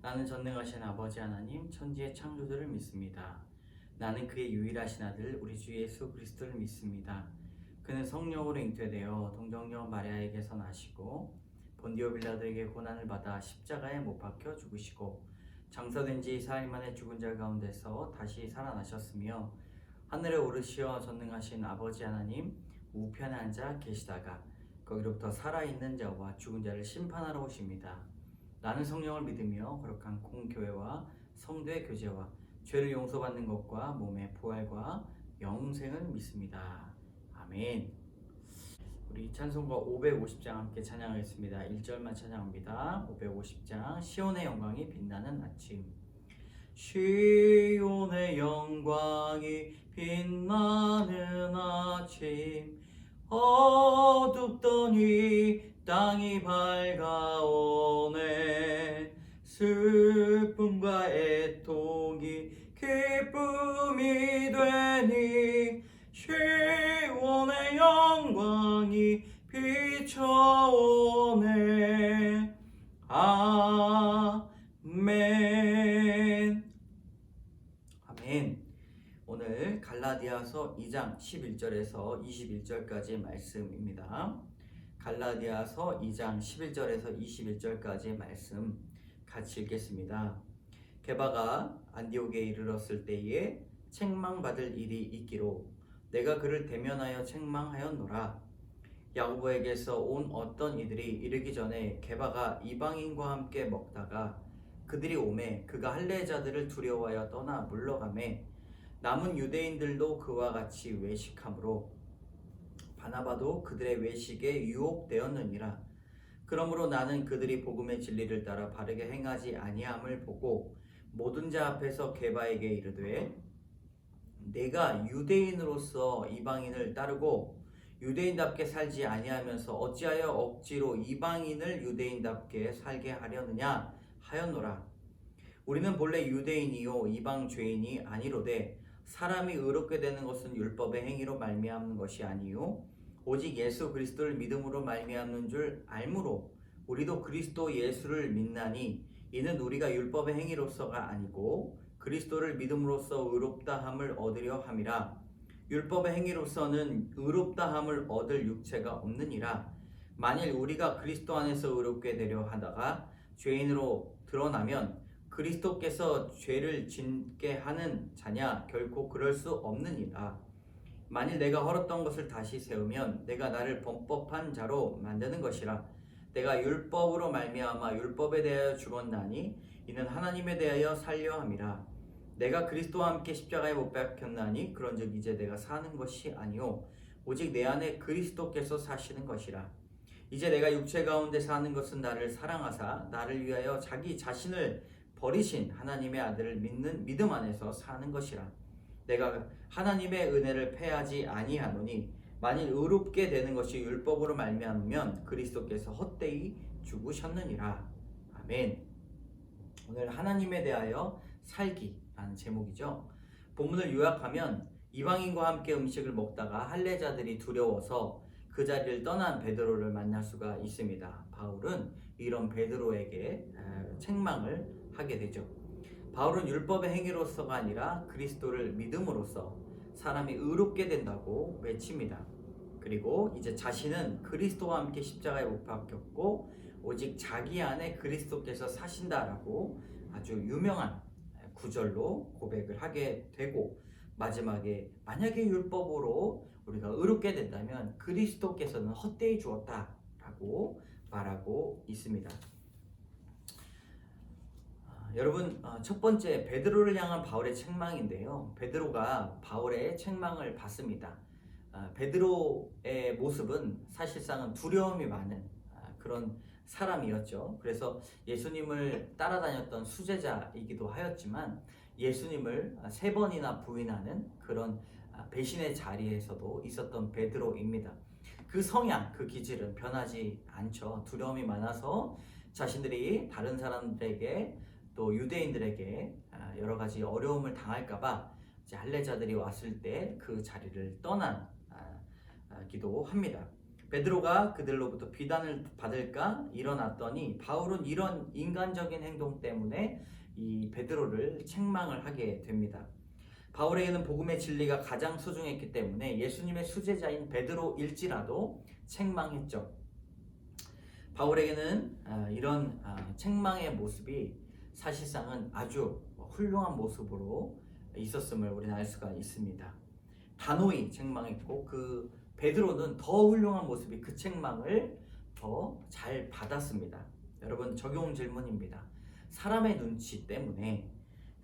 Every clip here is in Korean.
나는 전능하신 아버지 하나님 천지의 창조주를 믿습니다. 나는 그의 유일하신 아들 우리 주 예수 그리스도를 믿습니다. 그는 성령으로 잉태되어 동정녀 마리아에게서 나시고 본디오 빌라도에게 고난을 받아 십자가에 못 박혀 죽으시고 장사된 지 4일 만에 죽은 자 가운데서 다시 살아나셨으며 하늘에 오르시어 전능하신 아버지 하나님 우편에 앉아 계시다가 거기로부터 살아있는 자와 죽은 자를 심판하러 오십니다. 나는 성령을 믿으며 거룩한 공교회와 성도의 교제와 죄를 용서받는 것과 몸의 부활과 영생을 믿습니다. 아멘. 우리 찬송가 550장 함께 찬양하겠습니다. 1절만 찬양합니다. 550장 시온의 영광이 빛나는 아침. 시온의 영광이 빛나는 아침, 어둡더니 땅이 밝아오네. 슬픔과 애통이 기쁨이 되니 시온의 영광이 비춰오네. 아멘. 아멘. 오늘 갈라디아서 2장 11절에서 21절까지 말씀입니다. 갈라디아서 2장 11절에서 21절까지 말씀 같이 읽겠습니다. 게바가 안디옥에 이르렀을 때에 책망받을 일이 있기로 내가 그를 대면하여 책망하였노라. 야고보에게서 온 어떤 이들이 이르기 전에 게바가 이방인과 함께 먹다가 그들이 오매 그가 할례자들을 두려워하여 떠나 물러가매 남은 유대인들도 그와 같이 외식하므로 바나바도 그들의 외식에 유혹되었느니라. 그러므로 나는 그들이 복음의 진리를 따라 바르게 행하지 아니함을 보고 모든 자 앞에서 게바에게 이르되 내가 유대인으로서 이방인을 따르고 유대인답게 살지 아니하면서 어찌하여 억지로 이방인을 유대인답게 살게 하려느냐 하였노라. 우리는 본래 유대인이요 이방 죄인이 아니로되 사람이 의롭게 되는 것은 율법의 행위로 말미암는 것이 아니요 오직 예수 그리스도를 믿음으로 말미암는 줄 알므로 우리도 그리스도 예수를 믿나니 이는 우리가 율법의 행위로서가 아니고 그리스도를 믿음으로써 의롭다함을 얻으려 함이라. 율법의 행위로서는 의롭다함을 얻을 육체가 없느니라. 만일 우리가 그리스도 안에서 의롭게 되려 하다가 죄인으로 드러나면 그리스도께서 죄를 짓게 하는 자냐? 결코 그럴 수 없느니라. 만일 내가 헐었던 것을 다시 세우면 내가 나를 범법한 자로 만드는 것이라. 내가 율법으로 말미암아 율법에 대하여 죽었나니 이는 하나님에 대하여 살려 함이라. 내가 그리스도와 함께 십자가에 못 박혔나니 그런즉 이제 내가 사는 것이 아니요 오직 내 안에 그리스도께서 사시는 것이라. 이제 내가 육체 가운데 사는 것은 나를 사랑하사 나를 위하여 자기 자신을 버리신 하나님의 아들을 믿는 믿음 안에서 사는 것이라. 내가 하나님의 은혜를 패하지 아니하노니 만일 의롭게 되는 것이 율법으로 말미암으면 그리스도께서 헛되이 죽으셨느니라. 아멘. 오늘 하나님에 대하여 살기라는 제목이죠. 본문을 요약하면 이방인과 함께 음식을 먹다가 할례자들이 두려워서 그 자리를 떠난 베드로를 만날 수가 있습니다. 바울은 이런 베드로에게 책망을 하게 되죠. 바울은 율법의 행위로서가 아니라 그리스도를 믿음으로써 사람이 의롭게 된다고 외칩니다. 그리고 이제 자신은 그리스도와 함께 십자가에 못 박혔고 오직 자기 안에 그리스도께서 사신다라고 아주 유명한 구절로 고백을 하게 되고 마지막에 만약에 율법으로 우리가 의롭게 된다면 그리스도께서는 헛되이 주었다라고 말하고 있습니다. 여러분, 첫 번째 베드로를 향한 바울의 책망인데요. 베드로가 바울의 책망을 받습니다. 베드로의 모습은 사실상은 두려움이 많은 그런 사람이었죠. 그래서 예수님을 따라다녔던 수제자이기도 하였지만 예수님을 3번이나 부인하는 그런 배신의 자리에서도 있었던 베드로입니다. 그 성향, 그 기질은 변하지 않죠. 두려움이 많아서 자신들이 다른 사람들에게 또 유대인들에게 여러 가지 어려움을 당할까봐 할례자들이 왔을 때 그 자리를 떠나기도 합니다. 베드로가 그들로부터 비난을 받을까 일어났더니 바울은 이런 인간적인 행동 때문에 이 베드로를 책망을 하게 됩니다. 바울에게는 복음의 진리가 가장 소중했기 때문에 예수님의 수제자인 베드로일지라도 책망했죠. 바울에게는 이런 책망의 모습이 사실상은 아주 훌륭한 모습으로 있었음을 우리는 알 수가 있습니다. 단호히 책망했고 그 베드로는 더 훌륭한 모습이 그 책망을 더 잘 받았습니다. 여러분, 적용 질문입니다. 사람의 눈치 때문에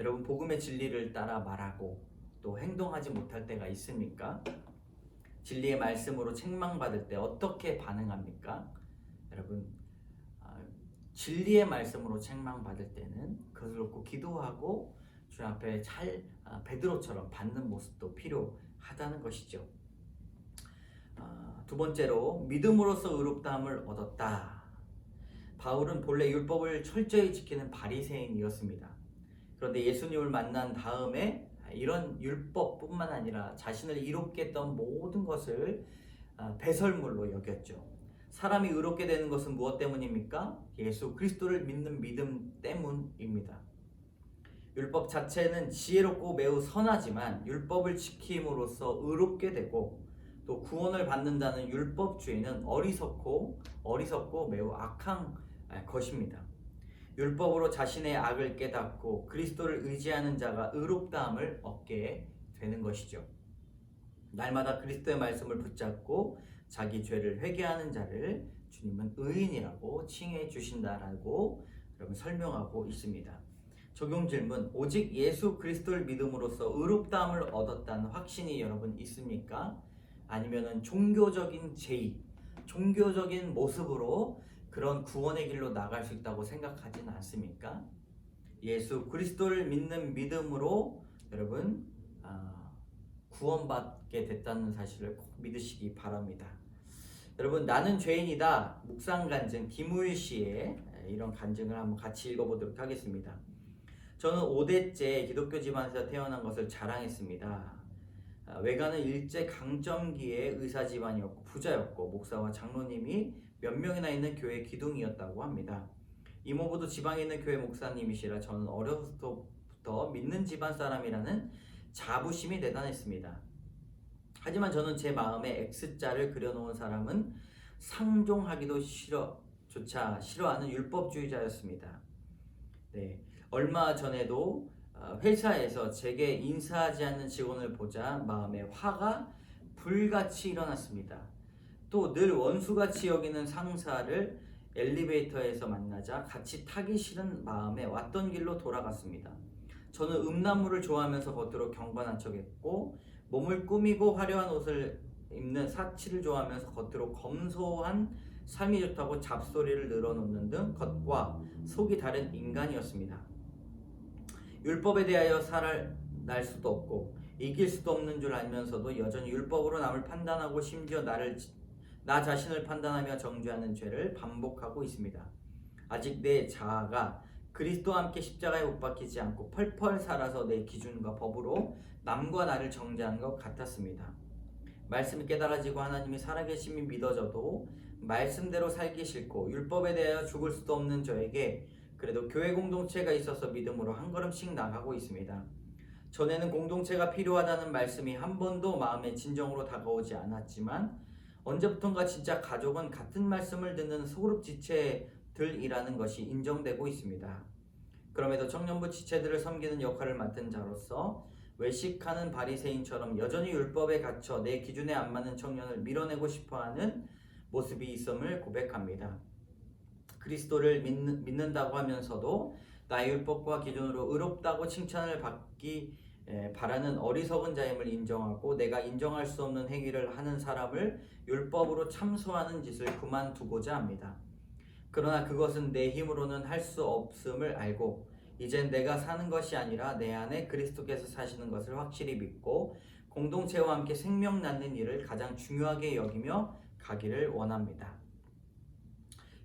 여러분 복음의 진리를 따라 말하고 또 행동하지 못할 때가 있습니까? 진리의 말씀으로 책망받을 때 어떻게 반응합니까? 여러분, 진리의 말씀으로 책망받을 때는 그것을 놓고 기도하고 주 앞에 잘 베드로처럼 받는 모습도 필요하다는 것이죠. 두 번째로 믿음으로써 의롭다함을 얻었다. 바울은 본래 율법을 철저히 지키는 바리새인이었습니다. 그런데 예수님을 만난 다음에 이런 율법뿐만 아니라 자신을 이롭게 했던 모든 것을 배설물로 여겼죠. 사람이 의롭게 되는 것은 무엇 때문입니까? 예수 그리스도를 믿는 믿음 때문입니다. 율법 자체는 지혜롭고 매우 선하지만 율법을 지킴으로써 의롭게 되고 또 구원을 받는다는 율법주의는 어리석고 매우 악한 것입니다. 율법으로 자신의 악을 깨닫고 그리스도를 의지하는 자가 의롭다함을 얻게 되는 것이죠. 날마다 그리스도의 말씀을 붙잡고 자기 죄를 회개하는 자를 주님은 의인이라고 칭해 주신다라고 여러분 설명하고 있습니다. 적용 질문: 오직 예수 그리스도를 믿음으로써 의롭다함을 얻었다는 확신이 여러분 있습니까? 아니면은 종교적인 제의, 종교적인 모습으로 그런 구원의 길로 나갈 수 있다고 생각하지는 않습니까? 예수 그리스도를 믿는 믿음으로 여러분 구원받게 됐다는 사실을 꼭 믿으시기 바랍니다. 여러분, 나는 죄인이다 묵상 간증 김우일 씨의 이런 간증을 한번 같이 읽어보도록 하겠습니다. 저는 5대째 기독교 집안에서 태어난 것을 자랑했습니다. 외가는 일제 강점기의 의사 집안이었고 부자였고 목사와 장로님이 몇 명이나 있는 교회 기둥이었다고 합니다. 이모부도 지방에 있는 교회 목사님이시라 저는 어려서부터 믿는 집안 사람이라는 자부심이 대단했습니다. 하지만 저는 제 마음에 X자를 그려놓은 사람은 상종하기도 조차 싫어하는 율법주의자였습니다. 네, 얼마 전에도 회사에서 제게 인사하지 않는 직원을 보자 마음에 화가 불같이 일어났습니다. 또 늘 원수같이 여기는 상사를 엘리베이터에서 만나자 같이 타기 싫은 마음에 왔던 길로 돌아갔습니다. 저는 음란물을 좋아하면서 겉으로 경건한 척했고 몸을 꾸미고 화려한 옷을 입는 사치를 좋아하면서 겉으로 검소한 삶이 좋다고 잡소리를 늘어놓는 등 겉과 속이 다른 인간이었습니다. 율법에 대하여 살아날 수도 없고 이길 수도 없는 줄 알면서도 여전히 율법으로 남을 판단하고 심지어 나 자신을 판단하며 정죄하는 죄를 반복하고 있습니다. 아직 내 자아가 그리스도와 함께 십자가에 못 박히지 않고 펄펄 살아서 내 기준과 법으로 남과 나를 정죄하는 것 같았습니다. 말씀이 깨달아지고 하나님이 살아계심이 믿어져도 말씀대로 살기 싫고 율법에 대하여 죽을 수도 없는 저에게 그래도 교회 공동체가 있어서 믿음으로 한 걸음씩 나가고 있습니다. 전에는 공동체가 필요하다는 말씀이 한 번도 마음에 진정으로 다가오지 않았지만 언제부턴가 진짜 가족은 같은 말씀을 듣는 소그룹 지체들이라는 것이 인정되고 있습니다. 그럼에도 청년부 지체들을 섬기는 역할을 맡은 자로서 외식하는 바리새인처럼 여전히 율법에 갇혀 내 기준에 안 맞는 청년을 밀어내고 싶어하는 모습이 있음을 고백합니다. 그리스도를 믿는다고 하면서도 나의 율법과 기준으로 의롭다고 칭찬을 받기 바라는 어리석은 자임을 인정하고 내가 인정할 수 없는 행위를 하는 사람을 율법으로 참소하는 짓을 그만두고자 합니다. 그러나 그것은 내 힘으로는 할 수 없음을 알고 이젠 내가 사는 것이 아니라 내 안에 그리스도께서 사시는 것을 확실히 믿고 공동체와 함께 생명 낳는 일을 가장 중요하게 여기며 가기를 원합니다.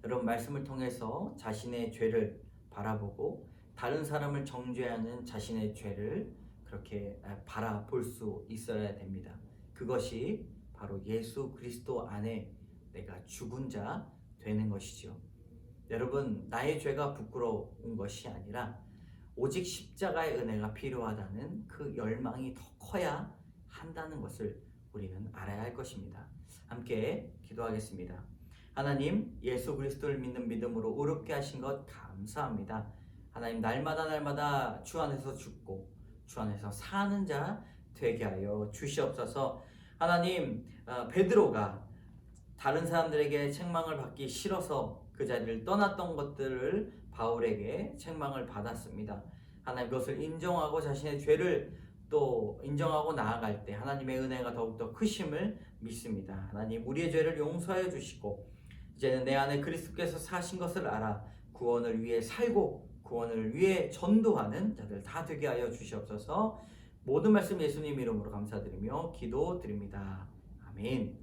여러분, 말씀을 통해서 자신의 죄를 바라보고 다른 사람을 정죄하는 자신의 죄를 그렇게 바라볼 수 있어야 됩니다. 그것이 바로 예수 그리스도 안에 내가 죽은 자 되는 것이죠. 여러분, 나의 죄가 부끄러운 것이 아니라 오직 십자가의 은혜가 필요하다는 그 열망이 더 커야 한다는 것을 우리는 알아야 할 것입니다. 함께 기도하겠습니다. 하나님, 예수 그리스도를 믿는 믿음으로 의롭게 하신 것 감사합니다. 하나님, 날마다 주 안에서 죽고 주 안에서 사는 자 되게 하여 주시옵소서. 하나님, 베드로가 다른 사람들에게 책망을 받기 싫어서 그 자리를 떠났던 것들을 바울에게 책망을 받았습니다. 하나님, 그것을 인정하고 자신의 죄를 또 인정하고 나아갈 때 하나님의 은혜가 더욱더 크심을 믿습니다. 하나님, 우리의 죄를 용서해 주시고 이제는 내 안에 그리스도께서 사신 것을 알아 구원을 위해 살고 구원을 위해 전도하는 자들 다 되게 하여 주시옵소서. 모든 말씀 예수님 이름으로 감사드리며 기도드립니다. 아멘.